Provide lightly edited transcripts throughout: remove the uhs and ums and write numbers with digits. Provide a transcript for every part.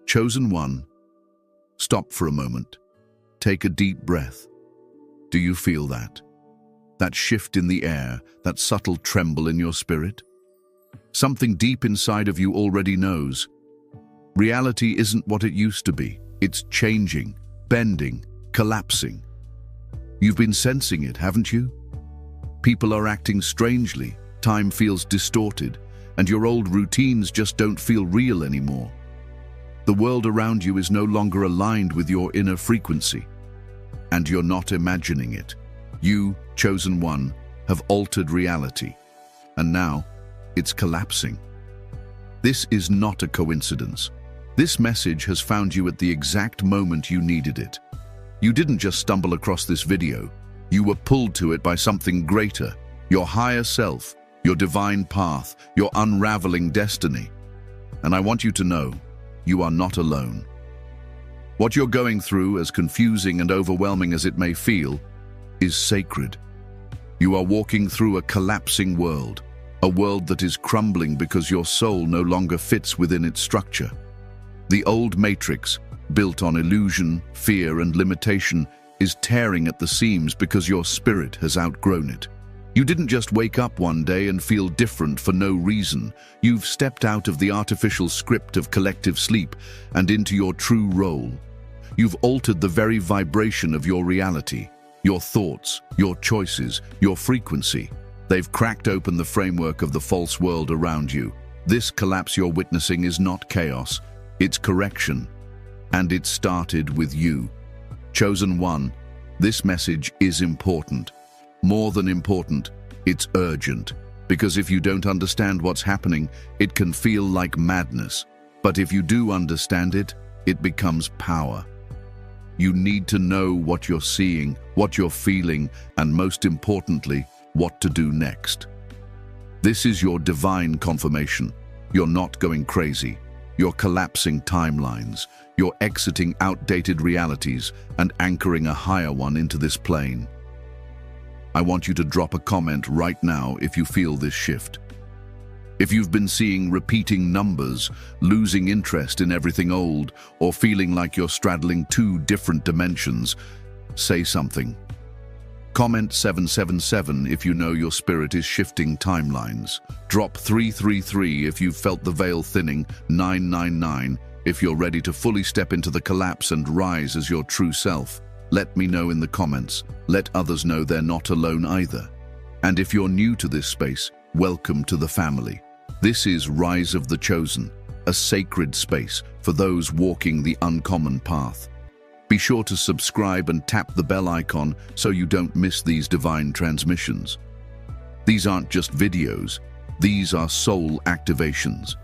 Chosen one, stop for a moment. Take a deep breath. Do you feel that? That shift in the air, that subtle tremble in your spirit? Something deep inside of you already knows. Reality isn't what it used to be. It's changing, bending, collapsing. You've been sensing it, haven't you? People are acting strangely, time feels distorted, and your old routines just don't feel real anymore. The world around you is no longer aligned with your inner frequency, and you're not imagining it. You, chosen one, have altered reality, and now it's collapsing. This is not a coincidence. This message has found you at the exact moment you needed it. You didn't just stumble across this video. You were pulled to it by something greater, your higher self, your divine path, your unraveling destiny. And I want you to know, you are not alone. What you're going through, as confusing and overwhelming as it may feel, is sacred. You are walking through a collapsing world, a world that is crumbling because your soul no longer fits within its structure. The old matrix, built on illusion, fear, and limitation, is tearing at the seams because your spirit has outgrown it. You didn't just wake up one day and feel different for no reason. You've stepped out of the artificial script of collective sleep and into your true role. You've altered the very vibration of your reality, your thoughts, your choices, your frequency. They've cracked open the framework of the false world around you. This collapse you're witnessing is not chaos, it's correction. And it started with you. Chosen one, this message is important. More than important, it's urgent. Because if you don't understand what's happening, it can feel like madness. But if you do understand it, it becomes power. You need to know what you're seeing, what you're feeling, and most importantly, what to do next. This is your divine confirmation. You're not going crazy. You're collapsing timelines. You're exiting outdated realities and anchoring a higher one into this plane. I want you to drop a comment right now if you feel this shift. If you've been seeing repeating numbers, losing interest in everything old, or feeling like you're straddling two different dimensions, say something. Comment 777 if you know your spirit is shifting timelines. Drop 333 if you've felt the veil thinning, 999 if you're ready to fully step into the collapse and rise as your true self. Let me know in the comments. Let others know they're not alone either. And if you're new to this space, welcome to the family. This is Rise of the Chosen, a sacred space for those walking the uncommon path. Be sure to subscribe and tap the bell icon so you don't miss these divine transmissions. These aren't just videos, these are soul activations.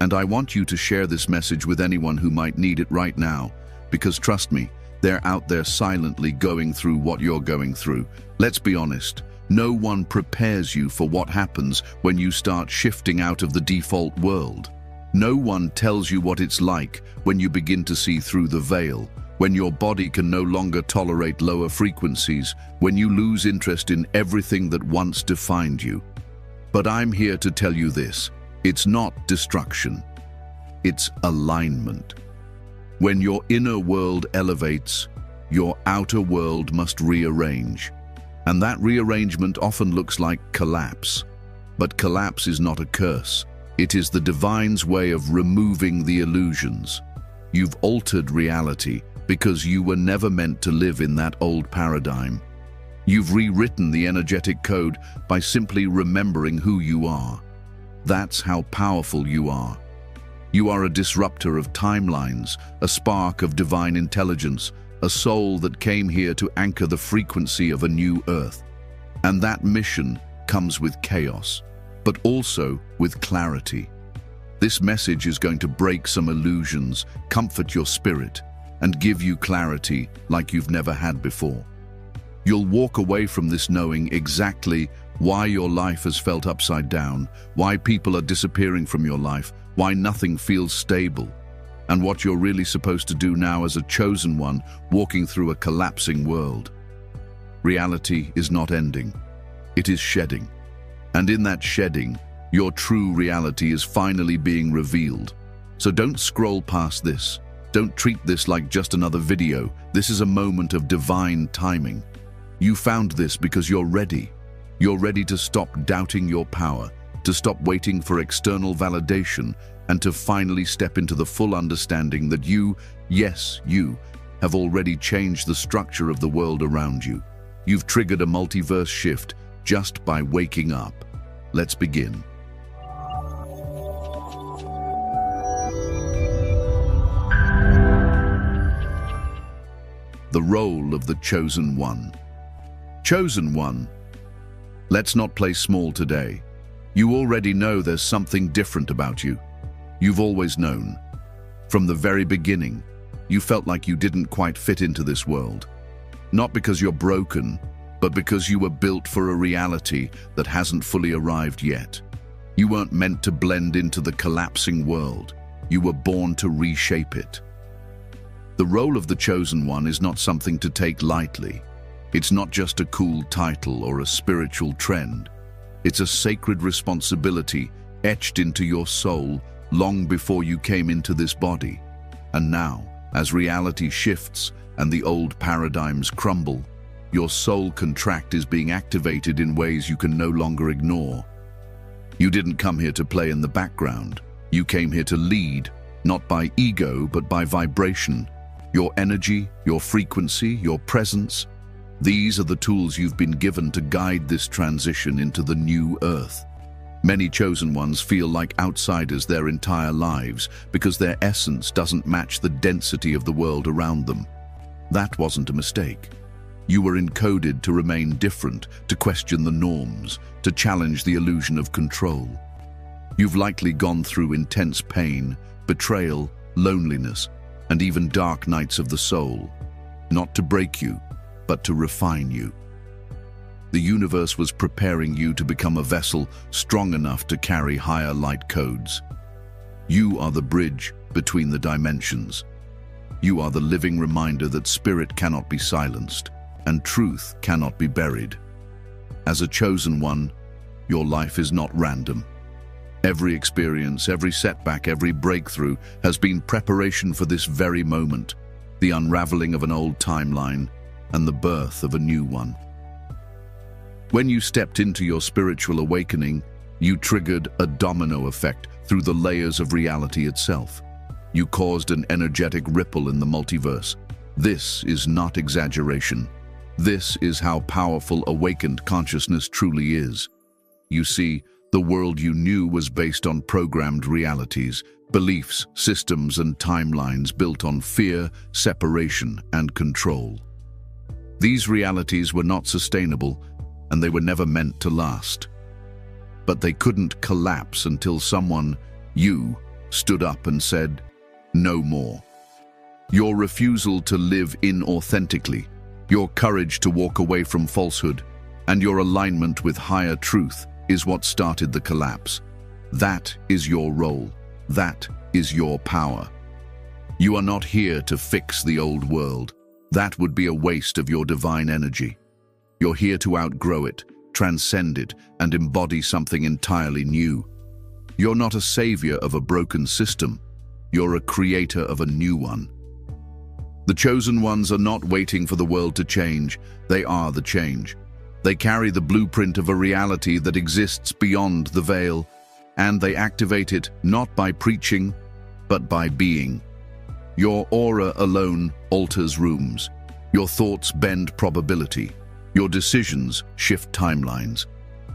And I want you to share this message with anyone who might need it right now, because trust me, they're out there silently going through what you're going through. Let's be honest, no one prepares you for what happens when you start shifting out of the default world. No one tells you what it's like when you begin to see through the veil, when your body can no longer tolerate lower frequencies, when you lose interest in everything that once defined you. But I'm here to tell you this, it's not destruction, it's alignment. When your inner world elevates, your outer world must rearrange. And that rearrangement often looks like collapse. But collapse is not a curse. It is the divine's way of removing the illusions. You've altered reality because you were never meant to live in that old paradigm. You've rewritten the energetic code by simply remembering who you are. That's how powerful you are. You are a disruptor of timelines, a spark of divine intelligence, a soul that came here to anchor the frequency of a new earth. And that mission comes with chaos, but also with clarity. This message is going to break some illusions, comfort your spirit, and give you clarity like you've never had before. You'll walk away from this knowing exactly why your life has felt upside down, why people are disappearing from your life, why nothing feels stable, and what you're really supposed to do now as a chosen one walking through a collapsing world. Reality is not ending, it is shedding. And in that shedding, your true reality is finally being revealed. So don't scroll past this. Don't treat this like just another video. This is a moment of divine timing. You found this because you're ready. You're ready to stop doubting your power, to stop waiting for external validation, and to finally step into the full understanding that you, yes, you, have already changed the structure of the world around you. You've triggered a multiverse shift just by waking up. Let's begin. The role of the Chosen One. Chosen One. Let's not play small today. You already know there's something different about you. You've always known. From the very beginning, you felt like you didn't quite fit into this world. Not because you're broken, but because you were built for a reality that hasn't fully arrived yet. You weren't meant to blend into the collapsing world. You were born to reshape it. The role of the Chosen One is not something to take lightly. It's not just a cool title or a spiritual trend. It's a sacred responsibility etched into your soul long before you came into this body. And now, as reality shifts and the old paradigms crumble, your soul contract is being activated in ways you can no longer ignore. You didn't come here to play in the background. You came here to lead, not by ego, but by vibration. Your energy, your frequency, your presence, these are the tools you've been given to guide this transition into the new earth. Many chosen ones feel like outsiders their entire lives because their essence doesn't match the density of the world around them. That wasn't a mistake. You were encoded to remain different, to question the norms, to challenge the illusion of control. You've likely gone through intense pain, betrayal, loneliness, and even dark nights of the soul, not to break you, but to refine you. The universe was preparing you to become a vessel strong enough to carry higher light codes. You are the bridge between the dimensions. You are the living reminder that spirit cannot be silenced and truth cannot be buried. As a chosen one, your life is not random. Every experience, every setback, every breakthrough has been preparation for this very moment, the unraveling of an old timeline and the birth of a new one. When you stepped into your spiritual awakening, you triggered a domino effect through the layers of reality itself. You caused an energetic ripple in the multiverse. This is not exaggeration. This is how powerful awakened consciousness truly is. You see, the world you knew was based on programmed realities, beliefs, systems, and timelines built on fear, separation, and control. These realities were not sustainable, and they were never meant to last. But they couldn't collapse until someone, you, stood up and said, "No more." Your refusal to live inauthentically, your courage to walk away from falsehood, and your alignment with higher truth is what started the collapse. That is your role. That is your power. You are not here to fix the old world. That would be a waste of your divine energy. You're here to outgrow it, transcend it, and embody something entirely new. You're not a savior of a broken system. You're a creator of a new one. The chosen ones are not waiting for the world to change. They are the change. They carry the blueprint of a reality that exists beyond the veil, and they activate it not by preaching, but by being. Your aura alone alters rooms. Your thoughts bend probability. Your decisions shift timelines.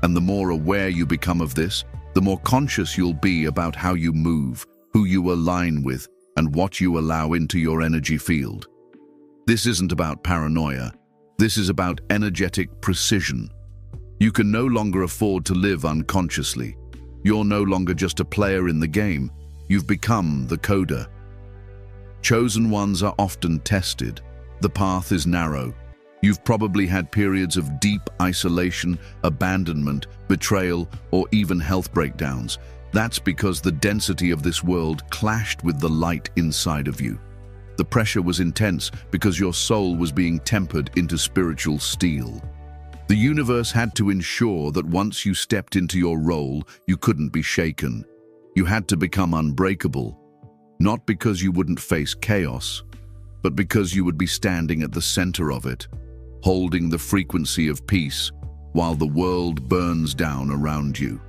And the more aware you become of this, the more conscious you'll be about how you move, who you align with, and what you allow into your energy field. This isn't about paranoia. This is about energetic precision. You can no longer afford to live unconsciously. You're no longer just a player in the game. You've become the coder. Chosen ones are often tested. The path is narrow. You've probably had periods of deep isolation, abandonment, betrayal, or even health breakdowns. That's because the density of this world clashed with the light inside of you. The pressure was intense because your soul was being tempered into spiritual steel. The universe had to ensure that once you stepped into your role, you couldn't be shaken. You had to become unbreakable. Not because you wouldn't face chaos, but because you would be standing at the center of it, holding the frequency of peace while the world burns down around you.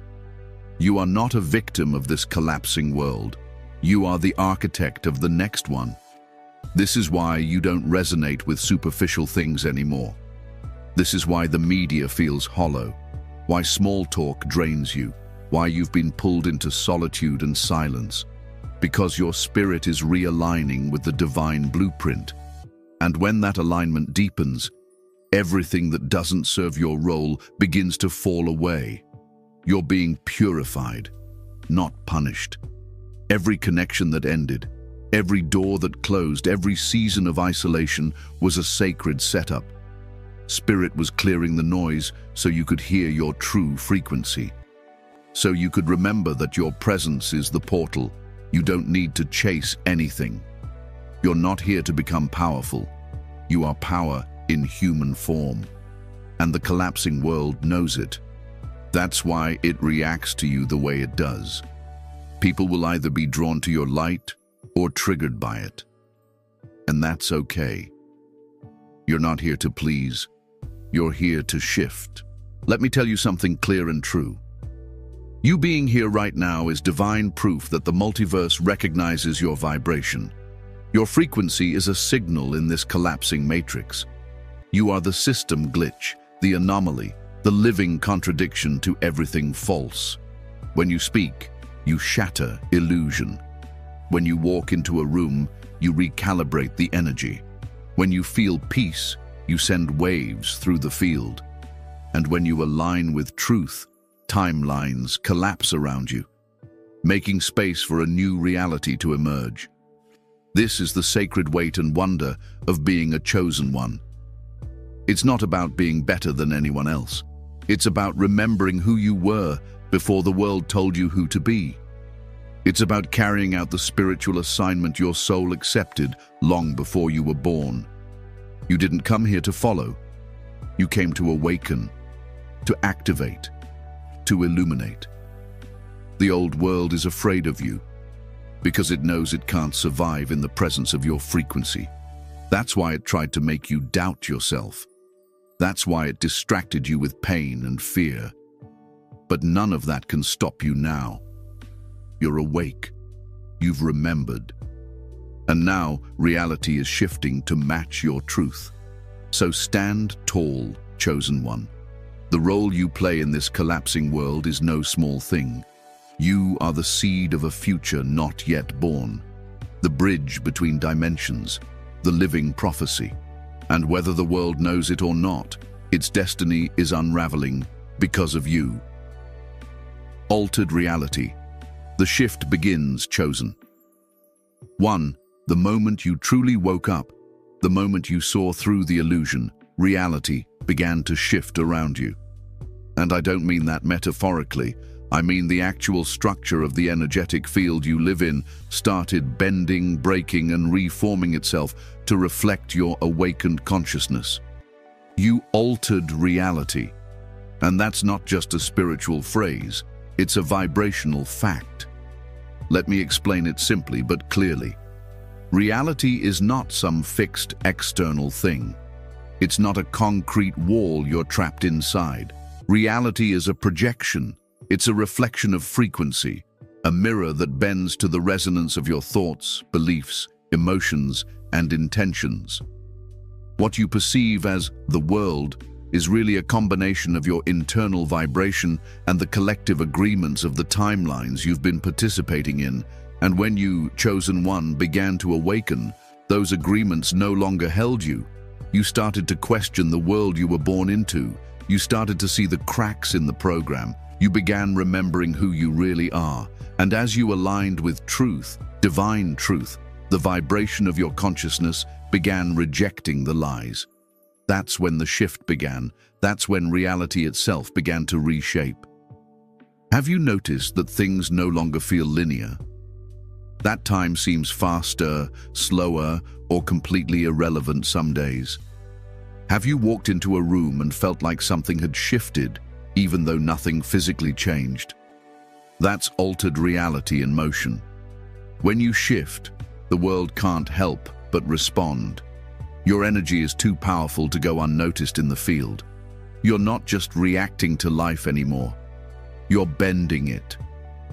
You are not a victim of this collapsing world. You are the architect of the next one. This is why you don't resonate with superficial things anymore. This is why the media feels hollow, why small talk drains you, why you've been pulled into solitude and silence, because your spirit is realigning with the divine blueprint. And when that alignment deepens, everything that doesn't serve your role begins to fall away. You're being purified, not punished. Every connection that ended, every door that closed, every season of isolation was a sacred setup. Spirit was clearing the noise so you could hear your true frequency. So you could remember that your presence is the portal. You don't need to chase anything. You're not here to become powerful. You are power in human form. And the collapsing world knows it. That's why it reacts to you the way it does. People will either be drawn to your light or triggered by it. And that's okay. You're not here to please. You're here to shift. Let me tell you something clear and true. You being here right now is divine proof that the multiverse recognizes your vibration. Your frequency is a signal in this collapsing matrix. You are the system glitch, the anomaly, the living contradiction to everything false. When you speak, you shatter illusion. When you walk into a room, you recalibrate the energy. When you feel peace, you send waves through the field. And when you align with truth, timelines collapse around you, making space for a new reality to emerge. This is the sacred weight and wonder of being a chosen one. It's not about being better than anyone else. It's about remembering who you were before the world told you who to be. It's about carrying out the spiritual assignment your soul accepted long before you were born. You didn't come here to follow. You came to awaken, to activate, to illuminate. The old world is afraid of you because it knows it can't survive in the presence of your frequency. That's why it tried to make you doubt yourself. That's why it distracted you with pain and fear. But none of that can stop you now. You're awake. You've remembered. And now reality is shifting to match your truth. So stand tall, chosen one. The role you play in this collapsing world is no small thing. You are the seed of a future not yet born, the bridge between dimensions, the living prophecy. And whether the world knows it or not, its destiny is unraveling because of you. Altered reality. The shift begins, chosen. 1. The moment you truly woke up, the moment you saw through the illusion, reality began to shift around you. And I don't mean that metaphorically. I mean the actual structure of the energetic field you live in started bending, breaking, and reforming itself to reflect your awakened consciousness. You altered reality. And that's not just a spiritual phrase, it's a vibrational fact. Let me explain it simply but clearly. Reality is not some fixed external thing. It's not a concrete wall you're trapped inside. Reality is a projection. It's a reflection of frequency, a mirror that bends to the resonance of your thoughts, beliefs, emotions, and intentions. What you perceive as the world is really a combination of your internal vibration and the collective agreements of the timelines you've been participating in. And when you, chosen one, began to awaken, those agreements no longer held you. You started to question the world you were born into. You started to see the cracks in the program. You began remembering who you really are. And as you aligned with truth, divine truth, the vibration of your consciousness began rejecting the lies. That's when the shift began. That's when reality itself began to reshape. Have you noticed that things no longer feel linear? That time seems faster, slower, or completely irrelevant some days. Have you walked into a room and felt like something had shifted, even though nothing physically changed? That's altered reality in motion. When you shift, the world can't help but respond. Your energy is too powerful to go unnoticed in the field. You're not just reacting to life anymore. You're bending it.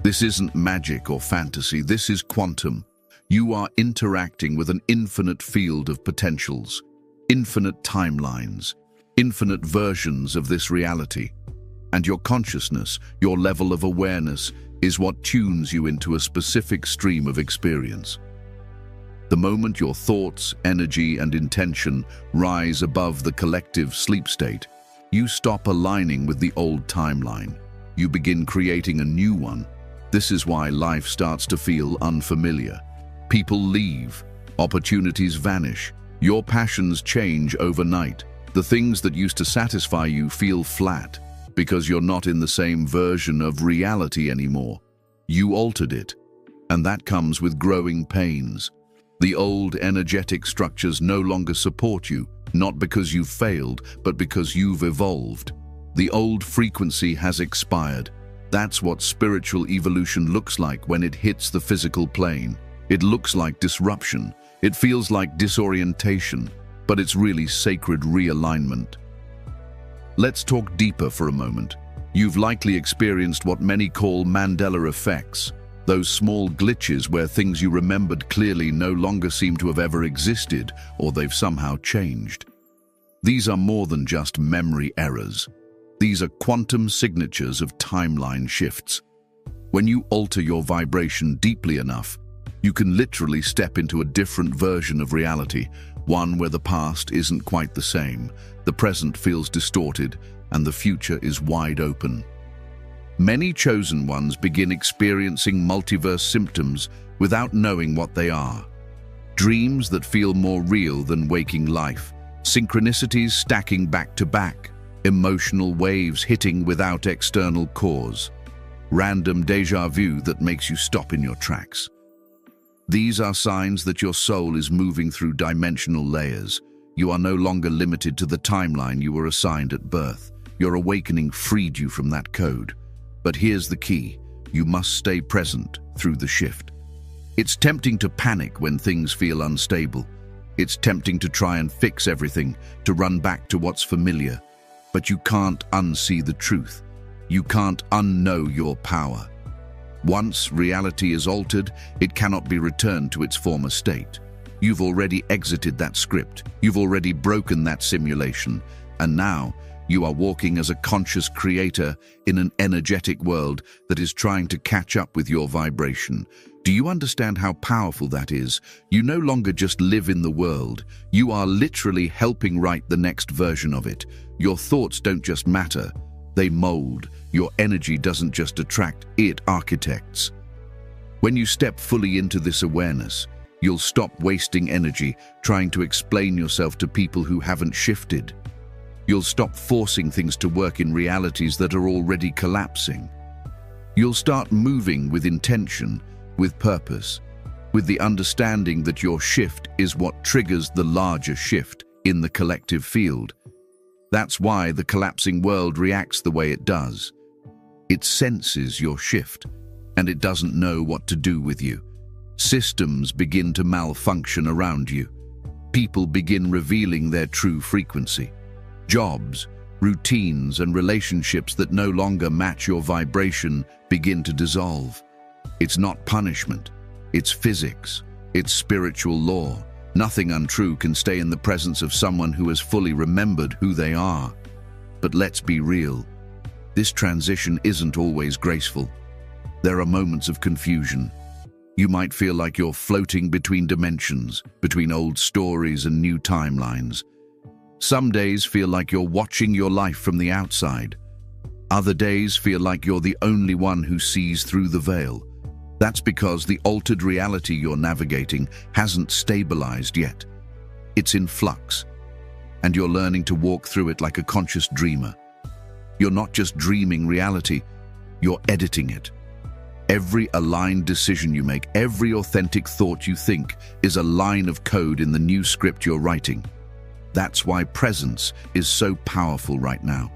This isn't magic or fantasy, this is quantum. You are interacting with an infinite field of potentials, infinite timelines, infinite versions of this reality. And your consciousness, your level of awareness, is what tunes you into a specific stream of experience. The moment your thoughts, energy, and intention rise above the collective sleep state, you stop aligning with the old timeline. You begin creating a new one. This is why life starts to feel unfamiliar. People leave, opportunities vanish, your passions change overnight. The things that used to satisfy you feel flat because you're not in the same version of reality anymore. You altered it, and that comes with growing pains. The old energetic structures no longer support you, not because you've failed, but because you've evolved. The old frequency has expired. That's what spiritual evolution looks like when it hits the physical plane. It looks like disruption. It feels like disorientation, but it's really sacred realignment. Let's talk deeper for a moment. You've likely experienced what many call Mandela effects, those small glitches where things you remembered clearly no longer seem to have ever existed, or they've somehow changed. These are more than just memory errors. These are quantum signatures of timeline shifts. When you alter your vibration deeply enough, you can literally step into a different version of reality, one where the past isn't quite the same, the present feels distorted, and the future is wide open. Many chosen ones begin experiencing multiverse symptoms without knowing what they are. Dreams that feel more real than waking life, synchronicities stacking back to back, emotional waves hitting without external cause, random déjà vu that makes you stop in your tracks. These are signs that your soul is moving through dimensional layers. You are no longer limited to the timeline you were assigned at birth. Your awakening freed you from that code. But here's the key: you must stay present through the shift. It's tempting to panic when things feel unstable. It's tempting to try and fix everything, to run back to what's familiar. But you can't unsee the truth. You can't unknow your power. Once reality is altered, it cannot be returned to its former state. You've already exited that script. You've already broken that simulation. And now, you are walking as a conscious creator in an energetic world that is trying to catch up with your vibration. Do you understand how powerful that is? You no longer just live in the world. You are literally helping write the next version of it. Your thoughts don't just matter. They mold. Your energy doesn't just attract, it architects. When you step fully into this awareness, you'll stop wasting energy trying to explain yourself to people who haven't shifted. You'll stop forcing things to work in realities that are already collapsing. You'll start moving with intention, with purpose, with the understanding that your shift is what triggers the larger shift in the collective field. That's why the collapsing world reacts the way it does. It senses your shift, and it doesn't know what to do with you. Systems begin to malfunction around you. People begin revealing their true frequency. Jobs, routines, and relationships that no longer match your vibration begin to dissolve. It's not punishment. It's physics. It's spiritual law. Nothing untrue can stay in the presence of someone who has fully remembered who they are. But let's be real. This transition isn't always graceful. There are moments of confusion. You might feel like you're floating between dimensions, between old stories and new timelines. Some days feel like you're watching your life from the outside. Other days feel like you're the only one who sees through the veil. That's because the altered reality you're navigating hasn't stabilized yet. It's in flux, and you're learning to walk through it like a conscious dreamer. You're not just dreaming reality, you're editing it. Every aligned decision you make, every authentic thought you think, is a line of code in the new script you're writing. That's why presence is so powerful right now.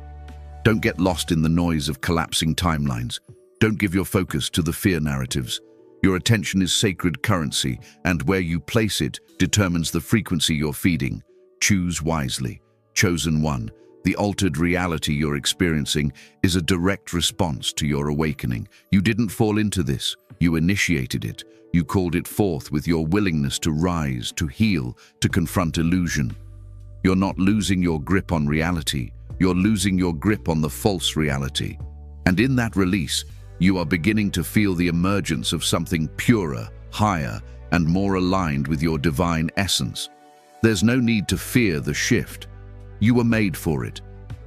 Don't get lost in the noise of collapsing timelines. Don't give your focus to the fear narratives. Your attention is sacred currency, and where you place it determines the frequency you're feeding. Choose wisely. Chosen one, the altered reality you're experiencing is a direct response to your awakening. You didn't fall into this. You initiated it. You called it forth with your willingness to rise, to heal, to confront illusion. You're not losing your grip on reality. You're losing your grip on the false reality. And in that release, you are beginning to feel the emergence of something purer, higher, and more aligned with your divine essence. There's no need to fear the shift. You were made for it.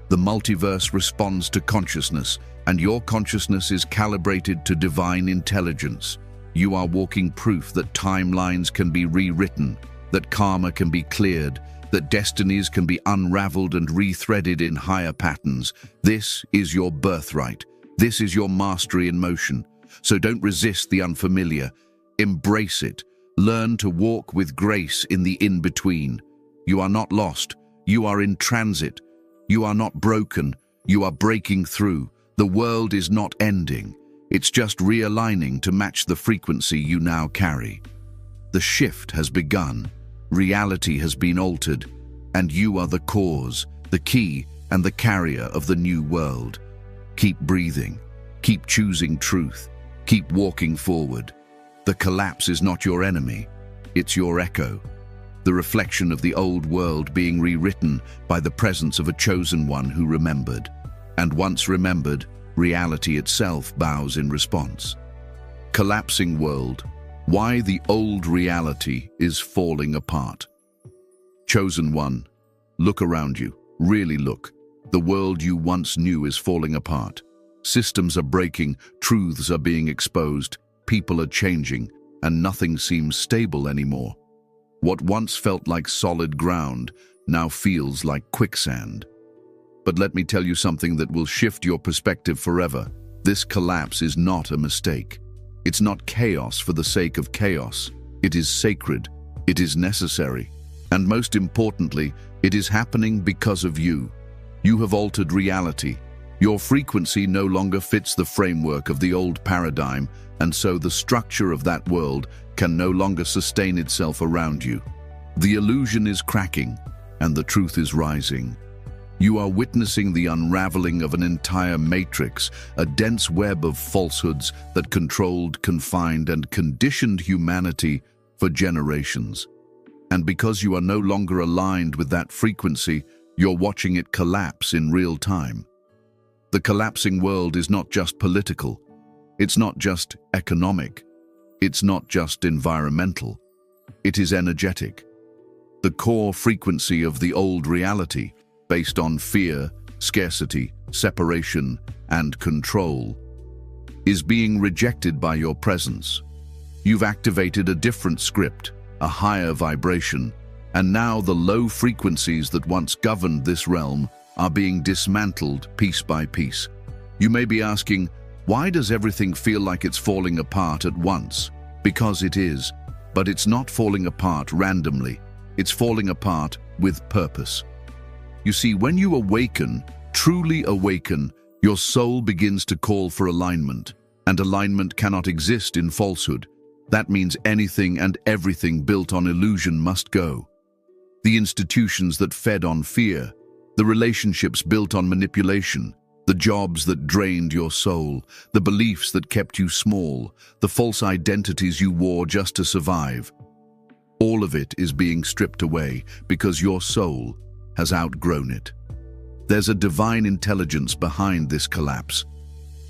The multiverse responds to consciousness, and your consciousness is calibrated to divine intelligence. You are walking proof that timelines can be rewritten, that karma can be cleared, that destinies can be unraveled and rethreaded in higher patterns. This is your birthright. This is your mastery in motion. So don't resist the unfamiliar. Embrace it. Learn to walk with grace in the in-between. You are not lost. You are in transit. You are not broken. You are breaking through. The world is not ending. It's just realigning to match the frequency you now carry. The shift has begun. Reality has been altered. And you are the cause, the key, and the carrier of the new world. Keep breathing. Keep choosing truth. Keep walking forward. The collapse is not your enemy. It's your echo. The reflection of the old world being rewritten by the presence of a chosen one who remembered. And once remembered, reality itself bows in response. Collapsing world. Why the old reality is falling apart. Chosen one. Look around you. Really look. The world you once knew is falling apart. Systems are breaking, truths are being exposed, people are changing, and nothing seems stable anymore. What once felt like solid ground now feels like quicksand. But let me tell you something that will shift your perspective forever. This collapse is not a mistake. It's not chaos for the sake of chaos. It is sacred. It is necessary. And most importantly, it is happening because of you. You have altered reality. Your frequency no longer fits the framework of the old paradigm, and so the structure of that world can no longer sustain itself around you. The illusion is cracking, and the truth is rising. You are witnessing the unraveling of an entire matrix, a dense web of falsehoods that controlled, confined, and conditioned humanity for generations. And because you are no longer aligned with that frequency, you're watching it collapse in real time. The collapsing world is not just political. It's not just economic. It's not just environmental. It is energetic. The core frequency of the old reality, based on fear, scarcity, separation, and control, is being rejected by your presence. You've activated a different script, a higher vibration, and now the low frequencies that once governed this realm are being dismantled piece by piece. You may be asking, why does everything feel like it's falling apart at once? Because it is, but it's not falling apart randomly. It's falling apart with purpose. You see, when you awaken, truly awaken, your soul begins to call for alignment, and alignment cannot exist in falsehood. That means anything and everything built on illusion must go. The institutions that fed on fear, the relationships built on manipulation, the jobs that drained your soul, the beliefs that kept you small, the false identities you wore just to survive. All of it is being stripped away because your soul has outgrown it. There's a divine intelligence behind this collapse.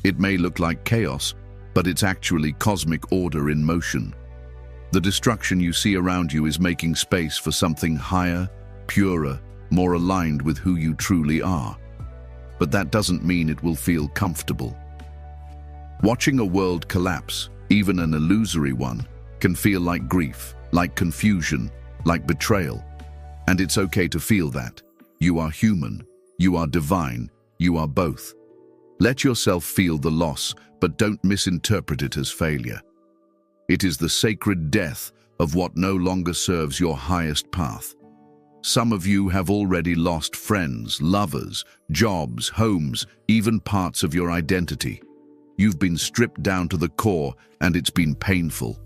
It may look like chaos, but it's actually cosmic order in motion. The destruction you see around you is making space for something higher, purer, more aligned with who you truly are. But that doesn't mean it will feel comfortable. Watching a world collapse, even an illusory one, can feel like grief, like confusion, like betrayal. And it's okay to feel that. You are human, you are divine, you are both. Let yourself feel the loss, but don't misinterpret it as failure. It is the sacred death of what no longer serves your highest path. Some of you have already lost friends, lovers, jobs, homes, even parts of your identity. You've been stripped down to the core, and it's been painful.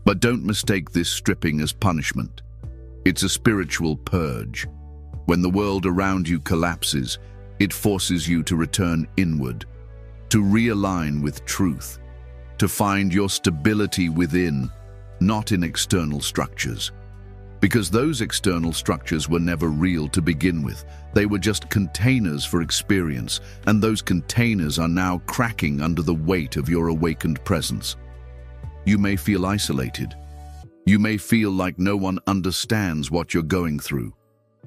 But don't mistake this stripping as punishment. It's a spiritual purge. When the world around you collapses, it forces you to return inward, to realign with truth, to find your stability within, not in external structures. Because those external structures were never real to begin with. They were just containers for experience, and those containers are now cracking under the weight of your awakened presence. You may feel isolated. You may feel like no one understands what you're going through.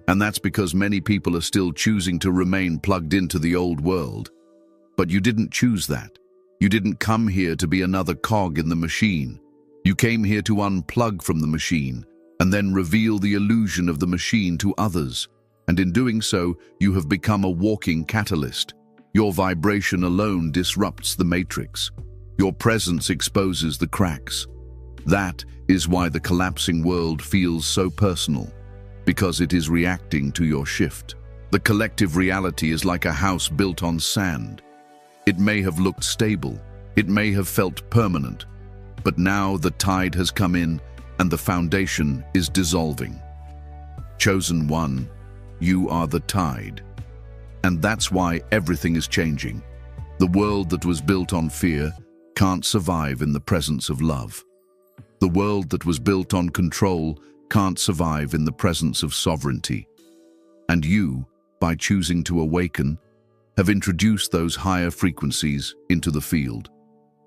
And that's because many people are still choosing to remain plugged into the old world. But you didn't choose that. You didn't come here to be another cog in the machine. You came here to unplug from the machine, and then reveal the illusion of the machine to others. And in doing so, you have become a walking catalyst. Your vibration alone disrupts the matrix. Your presence exposes the cracks. That is why the collapsing world feels so personal, because it is reacting to your shift. The collective reality is like a house built on sand. It may have looked stable, it may have felt permanent, but now the tide has come in and the foundation is dissolving. Chosen one, you are the tide. And that's why everything is changing. The world that was built on fear can't survive in the presence of love. The world that was built on control can't survive in the presence of sovereignty. And you, by choosing to awaken, have introduced those higher frequencies into the field.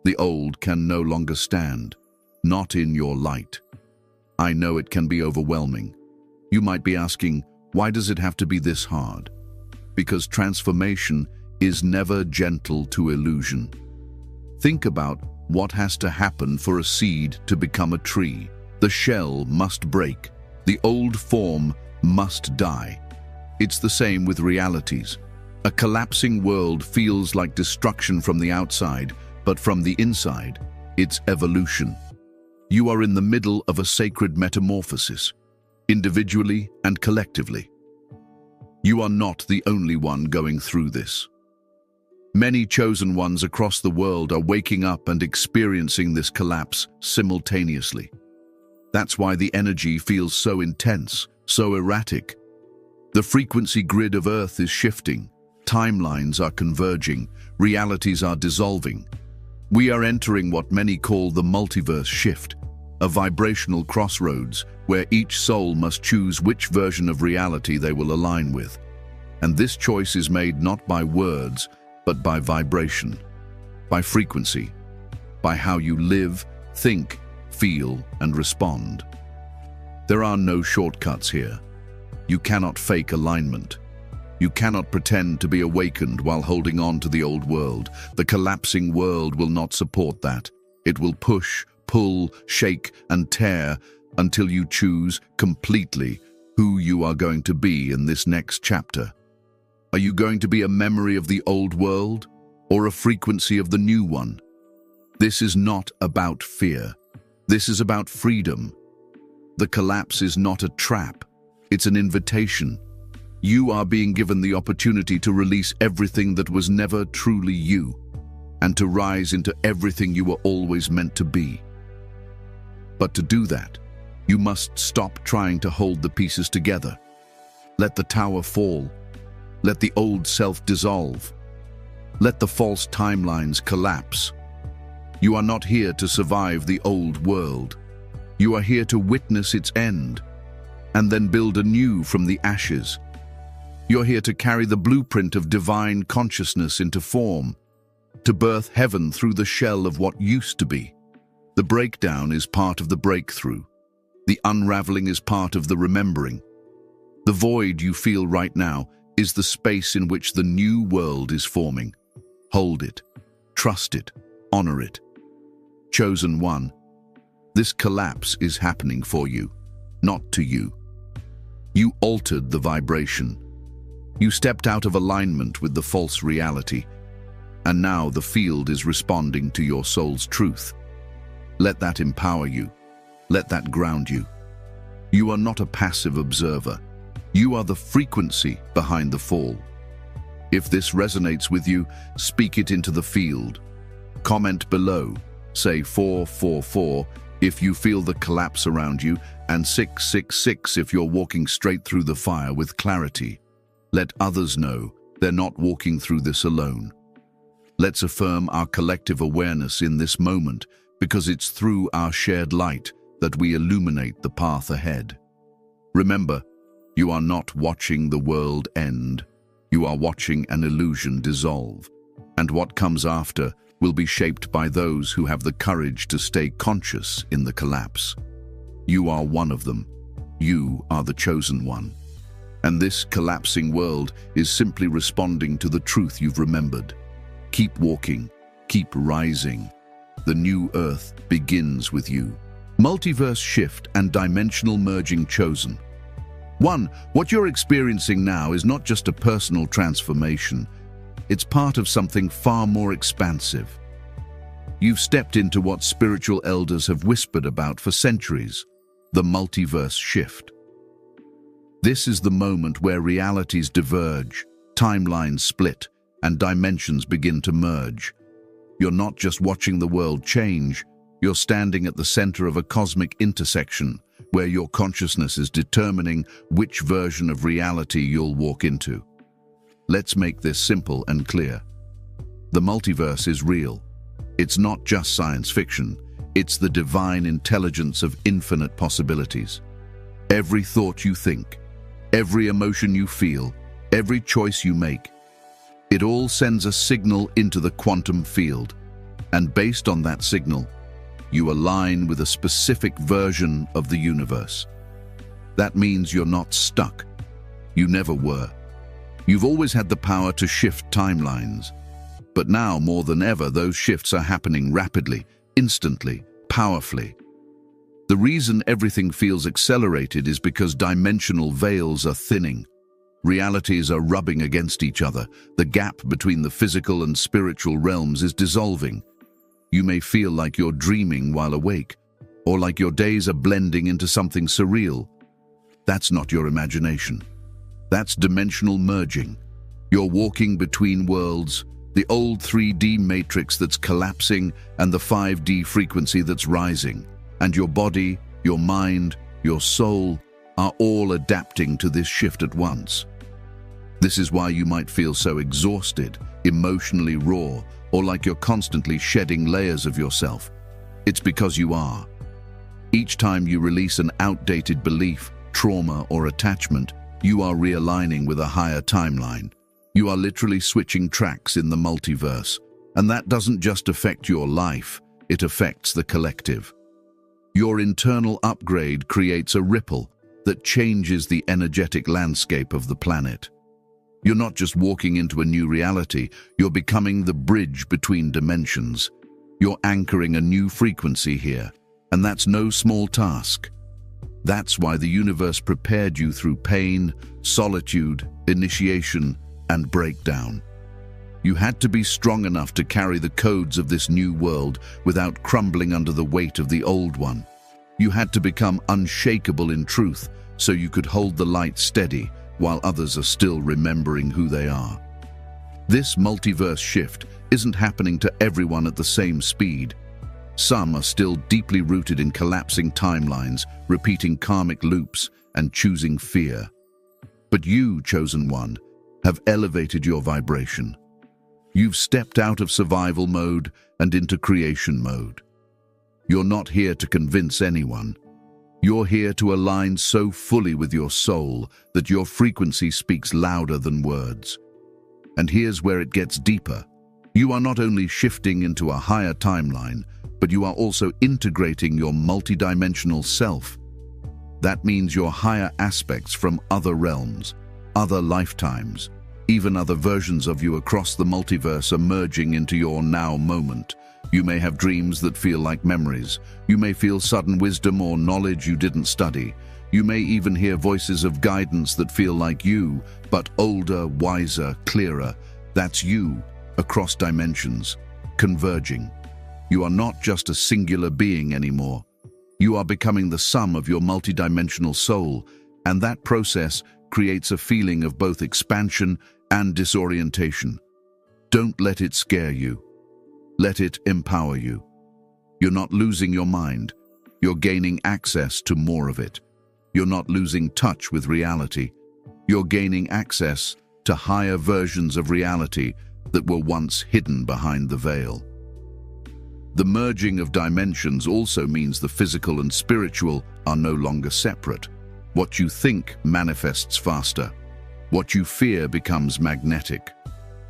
The old can no longer stand, not in your light. I know it can be overwhelming. You might be asking, why does it have to be this hard? Because transformation is never gentle to illusion. Think about what has to happen for a seed to become a tree. The shell must break. The old form must die. It's the same with realities. A collapsing world feels like destruction from the outside, but from the inside, it's evolution. You are in the middle of a sacred metamorphosis, individually and collectively. You are not the only one going through this. Many chosen ones across the world are waking up and experiencing this collapse simultaneously. That's why the energy feels so intense, so erratic. The frequency grid of Earth is shifting, timelines are converging, realities are dissolving. We are entering what many call the multiverse shift, a vibrational crossroads where each soul must choose which version of reality they will align with. And this choice is made not by words, but by vibration, by frequency, by how you live, think, feel, and respond. There are no shortcuts here. You cannot fake alignment. You cannot pretend to be awakened while holding on to the old world. The collapsing world will not support that. It will push, pull, shake, and tear until you choose completely who you are going to be in this next chapter. Are you going to be a memory of the old world or a frequency of the new one? This is not about fear. This is about freedom. The collapse is not a trap. It's an invitation. You are being given the opportunity to release everything that was never truly you, and to rise into everything you were always meant to be. But to do that, you must stop trying to hold the pieces together. Let the tower fall. Let the old self dissolve. Let the false timelines collapse. You are not here to survive the old world. You are here to witness its end, and then build anew from the ashes. You're here to carry the blueprint of divine consciousness into form, to birth heaven through the shell of what used to be. The breakdown is part of the breakthrough. The unraveling is part of the remembering. The void you feel right now is the space in which the new world is forming. Hold it, trust it, honor it. Chosen one, this collapse is happening for you, not to you. You altered the vibration. You stepped out of alignment with the false reality, and now the field is responding to your soul's truth. Let that empower you. Let that ground you. You are not a passive observer. You are the frequency behind the fall. If this resonates with you, speak it into the field. Comment below. Say 444 if you feel the collapse around you, and 666 if you're walking straight through the fire with clarity. Let others know they're not walking through this alone. Let's affirm our collective awareness in this moment, because it's through our shared light that we illuminate the path ahead. Remember, you are not watching the world end. You are watching an illusion dissolve. And what comes after will be shaped by those who have the courage to stay conscious in the collapse. You are one of them. You are the chosen one. And this collapsing world is simply responding to the truth you've remembered. Keep walking, keep rising. The new earth begins with you. Multiverse shift and dimensional merging chosen. 1. What you're experiencing now is not just a personal transformation. It's part of something far more expansive. You've stepped into what spiritual elders have whispered about for centuries, the multiverse shift. This is the moment where realities diverge, timelines split, and dimensions begin to merge. You're not just watching the world change, you're standing at the center of a cosmic intersection where your consciousness is determining which version of reality you'll walk into. Let's make this simple and clear. The multiverse is real. It's not just science fiction, it's the divine intelligence of infinite possibilities. Every thought you think, every emotion you feel, every choice you make, it all sends a signal into the quantum field, and based on that signal, you align with a specific version of the universe. That means you're not stuck. You never were. You've always had the power to shift timelines. But now, more than ever, those shifts are happening rapidly, instantly, powerfully. The reason everything feels accelerated is because dimensional veils are thinning. Realities are rubbing against each other. The gap between the physical and spiritual realms is dissolving. You may feel like you're dreaming while awake, or like your days are blending into something surreal. That's not your imagination. That's dimensional merging. You're walking between worlds, the old 3D matrix that's collapsing and the 5D frequency that's rising. And your body, your mind, your soul are all adapting to this shift at once. This is why you might feel so exhausted, emotionally raw, or like you're constantly shedding layers of yourself. It's because you are. Each time you release an outdated belief, trauma, or attachment, you are realigning with a higher timeline. You are literally switching tracks in the multiverse, and that doesn't just affect your life, it affects the collective. Your internal upgrade creates a ripple that changes the energetic landscape of the planet. You're not just walking into a new reality, you're becoming the bridge between dimensions. You're anchoring a new frequency here, and that's no small task. That's why the universe prepared you through pain, solitude, initiation, and breakdown. You had to be strong enough to carry the codes of this new world without crumbling under the weight of the old one. You had to become unshakable in truth so you could hold the light steady while others are still remembering who they are. This multiverse shift isn't happening to everyone at the same speed. Some are still deeply rooted in collapsing timelines, repeating karmic loops, and choosing fear. But you, chosen one, have elevated your vibration. You've stepped out of survival mode and into creation mode. You're not here to convince anyone. You're here to align so fully with your soul that your frequency speaks louder than words. And here's where it gets deeper. You are not only shifting into a higher timeline, but you are also integrating your multidimensional self. That means your higher aspects from other realms, other lifetimes, even other versions of you across the multiverse are merging into your now moment. You may have dreams that feel like memories. You may feel sudden wisdom or knowledge you didn't study. You may even hear voices of guidance that feel like you, but older, wiser, clearer. That's you, across dimensions, converging. You are not just a singular being anymore. You are becoming the sum of your multidimensional soul, and that process creates a feeling of both expansion and disorientation. Don't let it scare you. Let it empower you. You're not losing your mind. You're gaining access to more of it. You're not losing touch with reality. You're gaining access to higher versions of reality that were once hidden behind the veil. The merging of dimensions also means the physical and spiritual are no longer separate. What you think manifests faster. What you fear becomes magnetic.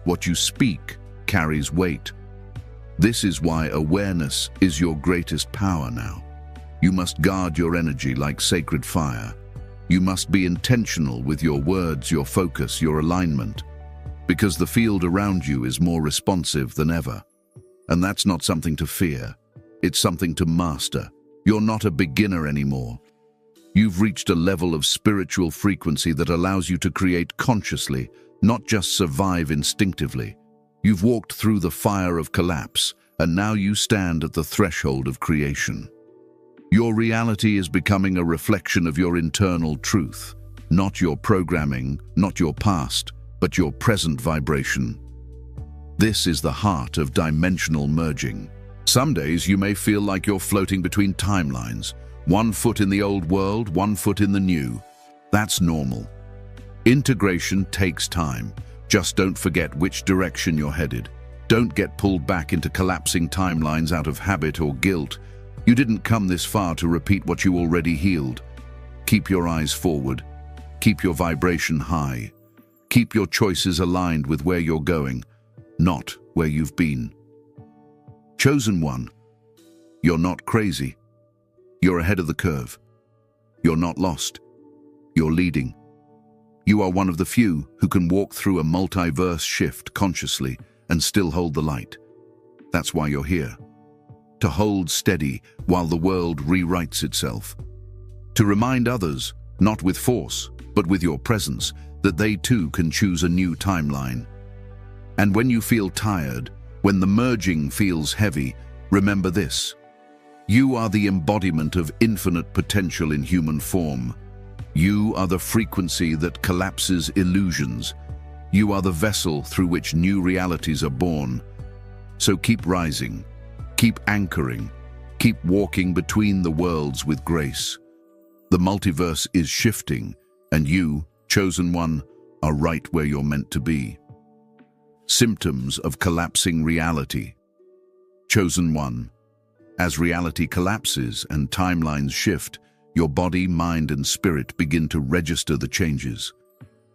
What you speak carries weight. This is why awareness is your greatest power now. You must guard your energy like sacred fire. You must be intentional with your words, your focus, your alignment, because the field around you is more responsive than ever. And that's not something to fear. It's something to master. You're not a beginner anymore. You've reached a level of spiritual frequency that allows you to create consciously, not just survive instinctively. You've walked through the fire of collapse, and now you stand at the threshold of creation. Your reality is becoming a reflection of your internal truth, not your programming, not your past, but your present vibration. This is the heart of dimensional merging. Some days you may feel like you're floating between timelines, 1 foot in the old world, 1 foot in the new. That's normal. Integration takes time. Just don't forget which direction you're headed. Don't get pulled back into collapsing timelines out of habit or guilt. You didn't come this far to repeat what you already healed. Keep your eyes forward. Keep your vibration high. Keep your choices aligned with where you're going, not where you've been. Chosen one, you're not crazy. You're ahead of the curve. You're not lost. You're leading. You are one of the few who can walk through a multiverse shift consciously and still hold the light. That's why you're here. To hold steady while the world rewrites itself. To remind others, not with force, but with your presence, that they too can choose a new timeline. And when you feel tired, when the merging feels heavy, remember this. You are the embodiment of infinite potential in human form. You are the frequency that collapses illusions. You are the vessel through which new realities are born. So keep rising, keep anchoring, keep walking between the worlds with grace. The multiverse is shifting, and you, chosen one, are right where you're meant to be. Symptoms of collapsing reality. Chosen one. As reality collapses and timelines shift, your body, mind, and spirit begin to register the changes.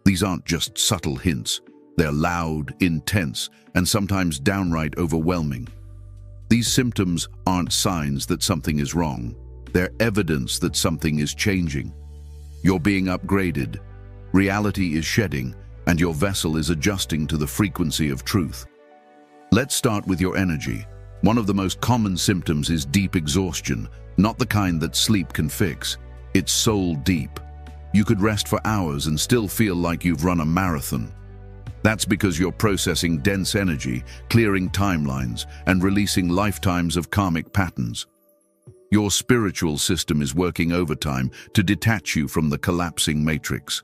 These aren't just subtle hints. They're loud, intense, and sometimes downright overwhelming. These symptoms aren't signs that something is wrong. They're evidence that something is changing. You're being upgraded. Reality is shedding, and your vessel is adjusting to the frequency of truth. Let's start with your energy. One of the most common symptoms is deep exhaustion, not the kind that sleep can fix. It's soul deep. You could rest for hours and still feel like you've run a marathon. That's because you're processing dense energy, clearing timelines, and releasing lifetimes of karmic patterns. Your spiritual system is working overtime to detach you from the collapsing matrix.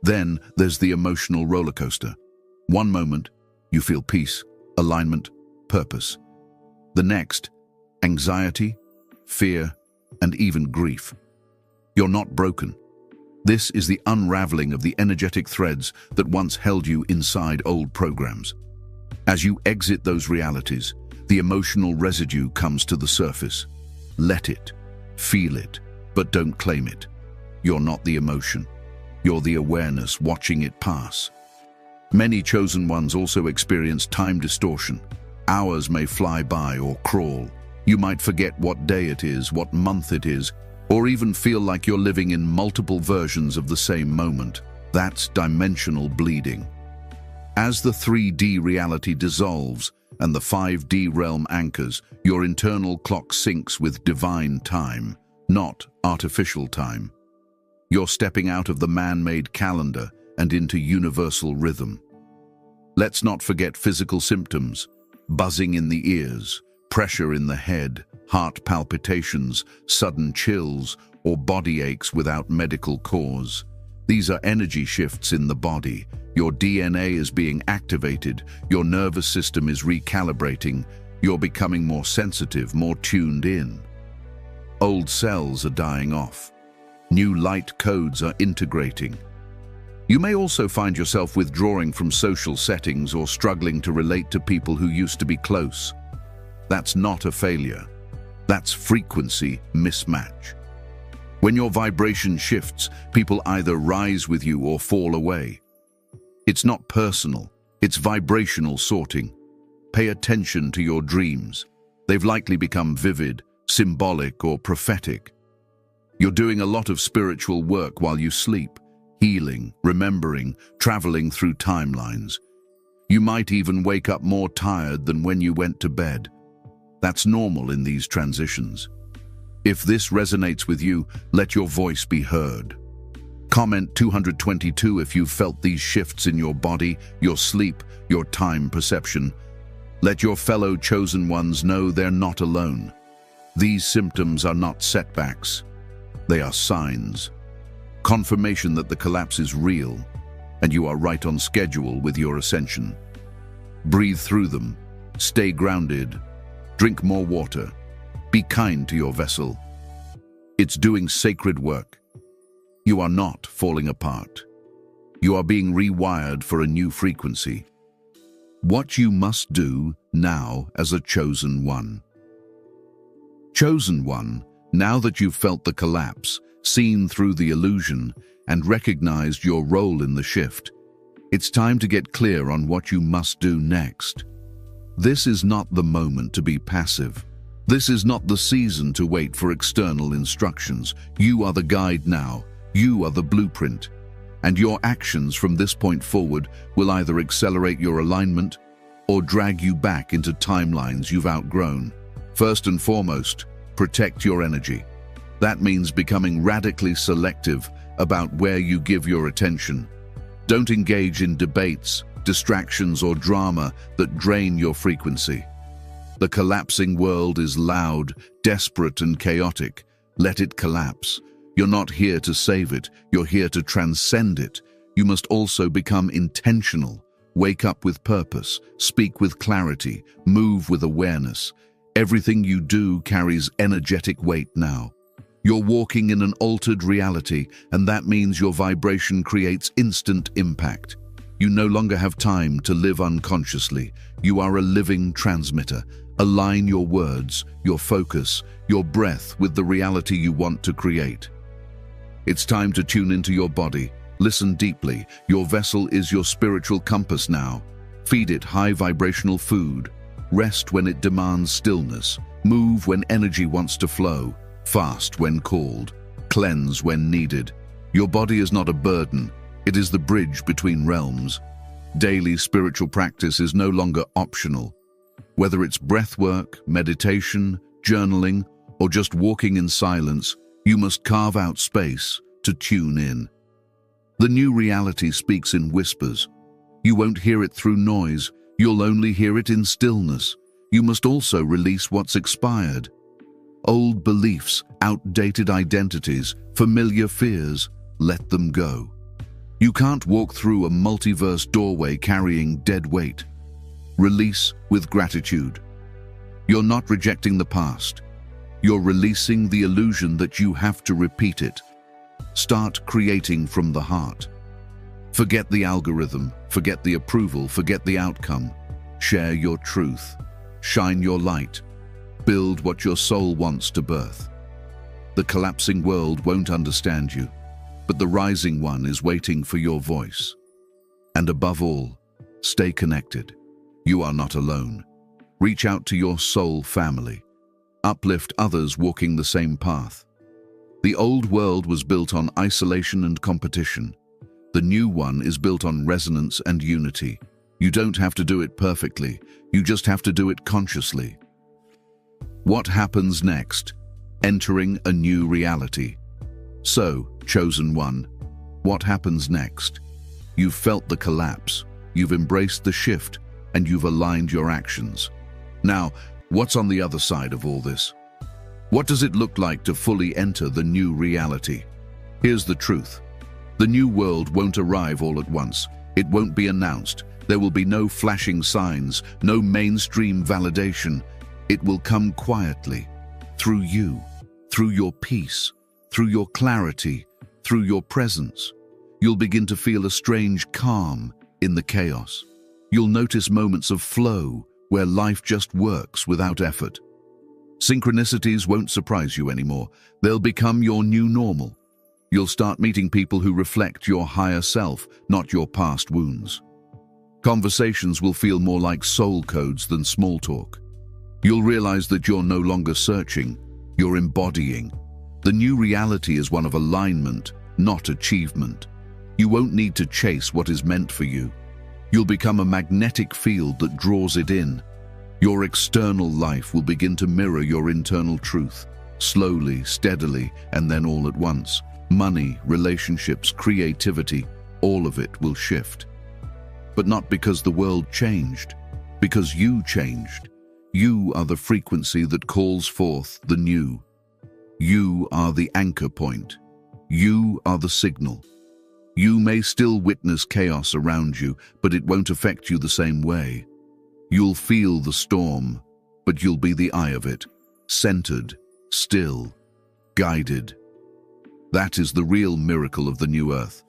Then there's the emotional roller coaster. One moment, you feel peace, alignment, purpose. The next, anxiety, fear, and even grief. You're not broken. This is the unraveling of the energetic threads that once held you inside old programs. As you exit those realities, the emotional residue comes to the surface. Let it, feel it, but don't claim it. You're not the emotion. You're the awareness watching it pass. Many chosen ones also experience time distortion. Hours may fly by or crawl. You might forget what day it is, what month it is, or even feel like you're living in multiple versions of the same moment. That's dimensional bleeding. As the 3D reality dissolves and the 5D realm anchors, your internal clock syncs with divine time, not artificial time. You're stepping out of the man-made calendar and into universal rhythm. Let's not forget physical symptoms. Buzzing in the ears, pressure in the head, heart palpitations, sudden chills, or body aches without medical cause. These are energy shifts in the body. Your DNA is being activated, your nervous system is recalibrating, You're becoming more sensitive, more tuned in. Old cells are dying off. New light codes are integrating. You may also find yourself withdrawing from social settings or struggling to relate to people who used to be close. That's not a failure. That's frequency mismatch. When your vibration shifts, people either rise with you or fall away. It's not personal, it's vibrational sorting. Pay attention to your dreams. They've likely become vivid, symbolic, or prophetic. You're doing a lot of spiritual work while you sleep, healing, remembering, traveling through timelines. You might even wake up more tired than when you went to bed. That's normal in these transitions. If this resonates with you, let your voice be heard. Comment 222 if you've felt these shifts in your body, your sleep, your time perception. Let your fellow chosen ones know they're not alone. These symptoms are not setbacks. They are signs. Confirmation that the collapse is real, and you are right on schedule with your ascension. Breathe through them. Stay grounded. Drink more water. Be kind to your vessel. It's doing sacred work. You are not falling apart. You are being rewired for a new frequency. What you must do now as a chosen one. Chosen one, now that you've felt the collapse, seen through the illusion, and recognized your role in the shift, it's time to get clear on what you must do next. This is not the moment to be passive. This is not the season to wait for external instructions. You are the guide now. You are the blueprint. And your actions from this point forward will either accelerate your alignment or drag you back into timelines you've outgrown. First and foremost, protect your energy. That means becoming radically selective about where you give your attention. Don't engage in debates, distractions, or drama that drain your frequency. The collapsing world is loud, desperate, and chaotic. Let it collapse. You're not here to save it. You're here to transcend it. You must also become intentional. Wake up with purpose. Speak with clarity. Move with awareness. Everything you do carries energetic weight now. You're walking in an altered reality, and that means your vibration creates instant impact. You no longer have time to live unconsciously. You are a living transmitter. Align your words, your focus, your breath with the reality you want to create. It's time to tune into your body. Listen deeply. Your vessel is your spiritual compass now. Feed it high vibrational food. Rest when it demands stillness. Move when energy wants to flow. Fast when called. Cleanse when needed. Your body is not a burden. It is the bridge between realms. Daily spiritual practice is no longer optional. Whether it's breathwork, meditation, journaling, or just walking in silence, you must carve out space to tune in. The new reality speaks in whispers. You won't hear it through noise. You'll only hear it in stillness. You must also release what's expired. Old beliefs, outdated identities, familiar fears, let them go. You can't walk through a multiverse doorway carrying dead weight. Release with gratitude. You're not rejecting the past. You're releasing the illusion that you have to repeat it. Start creating from the heart. Forget the algorithm, forget the approval, forget the outcome. Share your truth. Shine your light. Build what your soul wants to birth. The collapsing world won't understand you, but the rising one is waiting for your voice. And above all, stay connected. You are not alone. Reach out to your soul family. Uplift others walking the same path. The old world was built on isolation and competition. The new one is built on resonance and unity. You don't have to do it perfectly. You just have to do it consciously. What happens next? Entering a new reality. So, chosen one, what happens next? You've felt the collapse, you've embraced the shift, and you've aligned your actions. Now, what's on the other side of all this? What does it look like to fully enter the new reality? Here's the truth. The new world won't arrive all at once. It won't be announced. There will be no flashing signs, no mainstream validation. It will come quietly, through you, through your peace, through your clarity, through your presence. You'll begin to feel a strange calm in the chaos. You'll notice moments of flow where life just works without effort. Synchronicities won't surprise you anymore. They'll become your new normal. You'll start meeting people who reflect your higher self, not your past wounds. Conversations will feel more like soul codes than small talk. You'll realize that you're no longer searching, you're embodying. The new reality is one of alignment, not achievement. You won't need to chase what is meant for you. You'll become a magnetic field that draws it in. Your external life will begin to mirror your internal truth, slowly, steadily, and then all at once. Money, relationships, creativity, all of it will shift. But not because the world changed, because you changed. You are the frequency that calls forth the new. You are the anchor point. You are the signal. You may still witness chaos around you, but it won't affect you the same way. You'll feel the storm, but you'll be the eye of it, centered, still, guided. That is the real miracle of the new earth.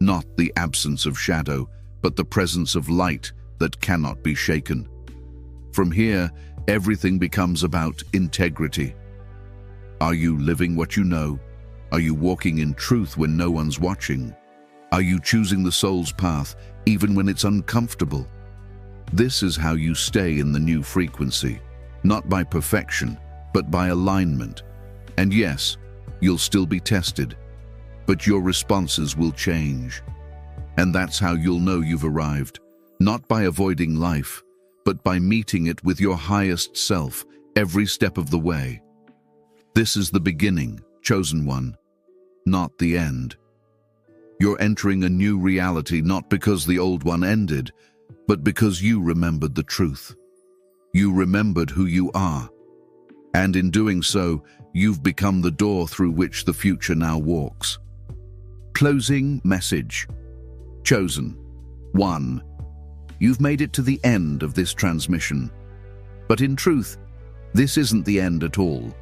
Not the absence of shadow, but the presence of light that cannot be shaken. From here, everything becomes about integrity. Are you living what you know? Are you walking in truth when no one's watching? Are you choosing the soul's path even when it's uncomfortable? This is how you stay in the new frequency, not by perfection, but by alignment. And yes, you'll still be tested, but your responses will change. And that's how you'll know you've arrived, not by avoiding life, but by meeting it with your highest self every step of the way. This is the beginning, chosen one, not the end. You're entering a new reality not because the old one ended, but because you remembered the truth. You remembered who you are. And in doing so, you've become the door through which the future now walks. Closing message. Chosen. 1. You've made it to the end of this transmission. But in truth, this isn't the end at all.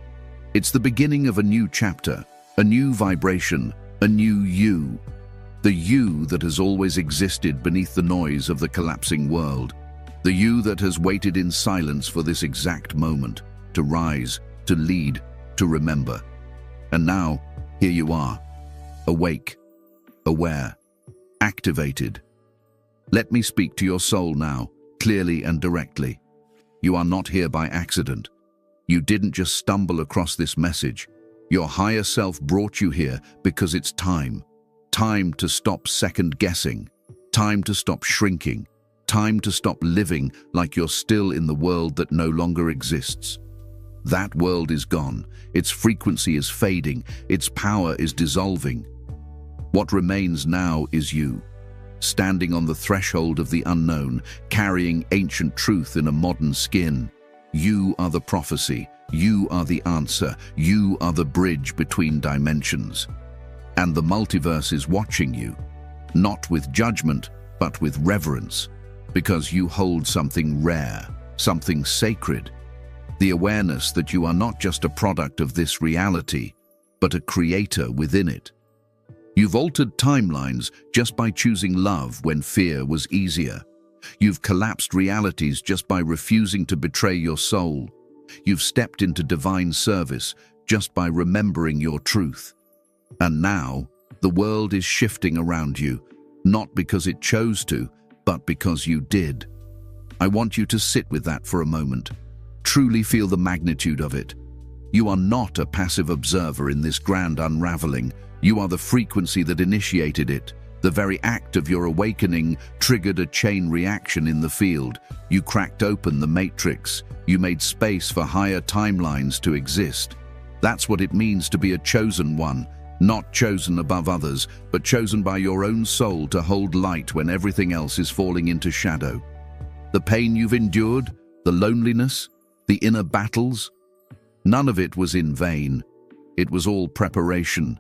It's the beginning of a new chapter, a new vibration, a new you. The you that has always existed beneath the noise of the collapsing world. The you that has waited in silence for this exact moment, to rise, to lead, to remember. And now, here you are, awake, aware, activated. Let me speak to your soul now, clearly and directly. You are not here by accident. You didn't just stumble across this message. Your higher self brought you here because it's time. Time to stop second-guessing. Time to stop shrinking. Time to stop living like you're still in the world that no longer exists. That world is gone. Its frequency is fading. Its power is dissolving. What remains now is you, standing on the threshold of the unknown, carrying ancient truth in a modern skin. You are the prophecy. You are the answer. You are the bridge between dimensions. And the multiverse is watching you, not with judgment, but with reverence, because you hold something rare, something sacred, the awareness that you are not just a product of this reality, but a creator within it. You've altered timelines just by choosing love when fear was easier. You've collapsed realities just by refusing to betray your soul. You've stepped into divine service just by remembering your truth. And now, the world is shifting around you, not because it chose to, but because you did. I want you to sit with that for a moment. Truly feel the magnitude of it. You are not a passive observer in this grand unraveling. You are the frequency that initiated it. The very act of your awakening triggered a chain reaction in the field. You cracked open the matrix. You made space for higher timelines to exist. That's what it means to be a chosen one. Not chosen above others, but chosen by your own soul to hold light when everything else is falling into shadow. The pain you've endured, the loneliness, the inner battles, none of it was in vain. It was all preparation,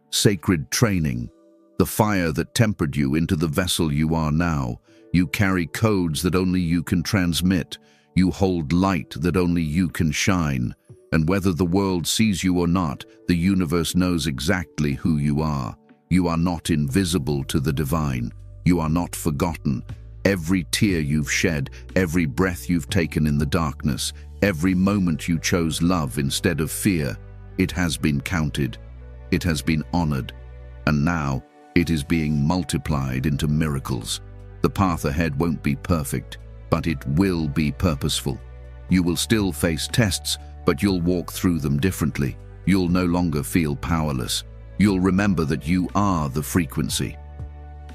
sacred training, the fire that tempered you into the vessel you are now. You carry codes that only you can transmit. You hold light that only you can shine. And whether the world sees you or not, the universe knows exactly who you are. You are not invisible to the divine. You are not forgotten. Every tear you've shed, every breath you've taken in the darkness, every moment you chose love instead of fear, it has been counted. It has been honored. And now, it is being multiplied into miracles. The path ahead won't be perfect, but it will be purposeful. You will still face tests, but you'll walk through them differently. You'll no longer feel powerless. You'll remember that you are the frequency,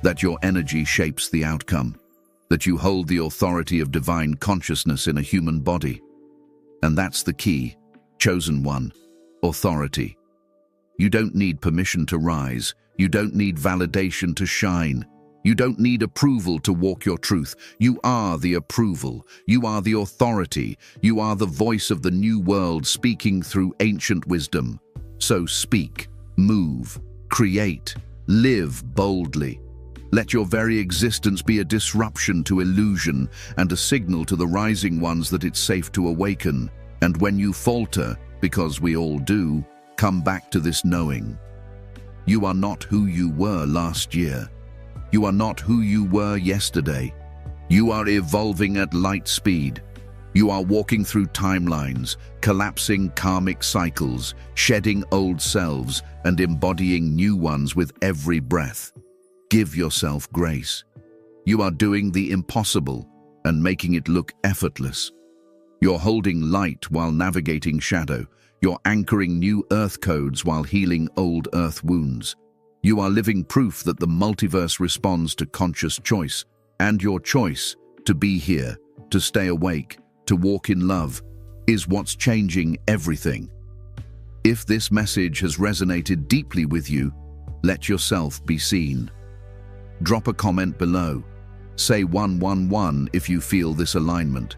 that your energy shapes the outcome, that you hold the authority of divine consciousness in a human body. And that's the key, chosen one, authority. You don't need permission to rise. You don't need validation to shine. You don't need approval to walk your truth. You are the approval. You are the authority. You are the voice of the new world speaking through ancient wisdom. So speak, move, create, live boldly. Let your very existence be a disruption to illusion and a signal to the rising ones that it's safe to awaken. And when you falter, because we all do, come back to this knowing. You are not who you were last year. You are not who you were yesterday. You are evolving at light speed. You are walking through timelines, collapsing karmic cycles, shedding old selves, and embodying new ones with every breath. Give yourself grace. You are doing the impossible and making it look effortless. You're holding light while navigating shadow. You're anchoring new earth codes while healing old earth wounds. You are living proof that the multiverse responds to conscious choice, and your choice to be here, to stay awake, to walk in love, is what's changing everything. If this message has resonated deeply with you, let yourself be seen. Drop a comment below. Say 111 if you feel this alignment.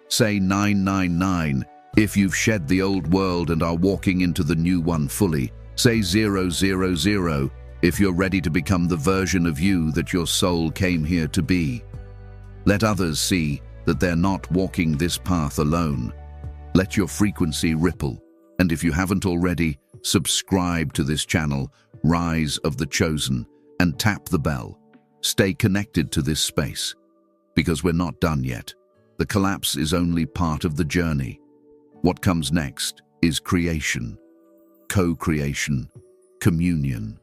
Say 999 if you've shed the old world and are walking into the new one fully. Say 000 if you're ready to become the version of you that your soul came here to be. Let others see that they're not walking this path alone. Let your frequency ripple. And if you haven't already, subscribe to this channel, Rise of the Chosen, and tap the bell. Stay connected to this space, because we're not done yet. The collapse is only part of the journey. What comes next is creation, co-creation, communion.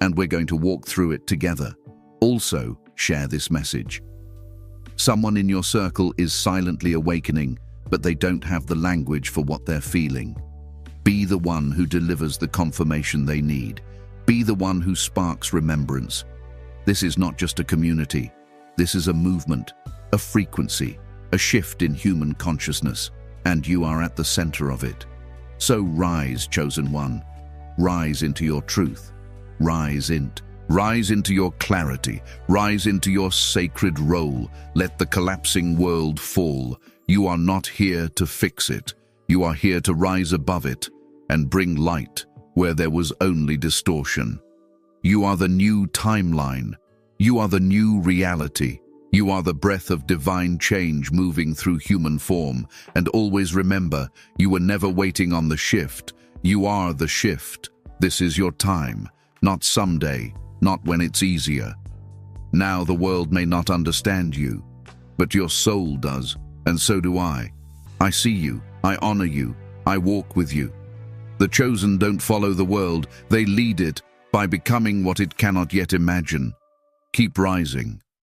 And we're going to walk through it together. Also, share this message. Someone in your circle is silently awakening, but they don't have the language for what they're feeling. Be the one who delivers the confirmation they need. Be the one who sparks remembrance. This is not just a community. This is a movement, a frequency, a shift in human consciousness, and you are at the center of it. So rise, chosen one. Rise into your truth. Rise into your clarity. Rise into your sacred role. Let the collapsing world fall. You are not here to fix it. You are here to rise above it and bring light where there was only distortion. You are the new timeline. You are the new reality. You are the breath of divine change moving through human form. And always remember, you were never waiting on the shift. You are the shift. This is your time. Not someday, not when it's easier. Now the world may not understand you, but your soul does, and so do I. I see you, I honor you, I walk with you. The chosen don't follow the world, they lead it by becoming what it cannot yet imagine. Keep rising,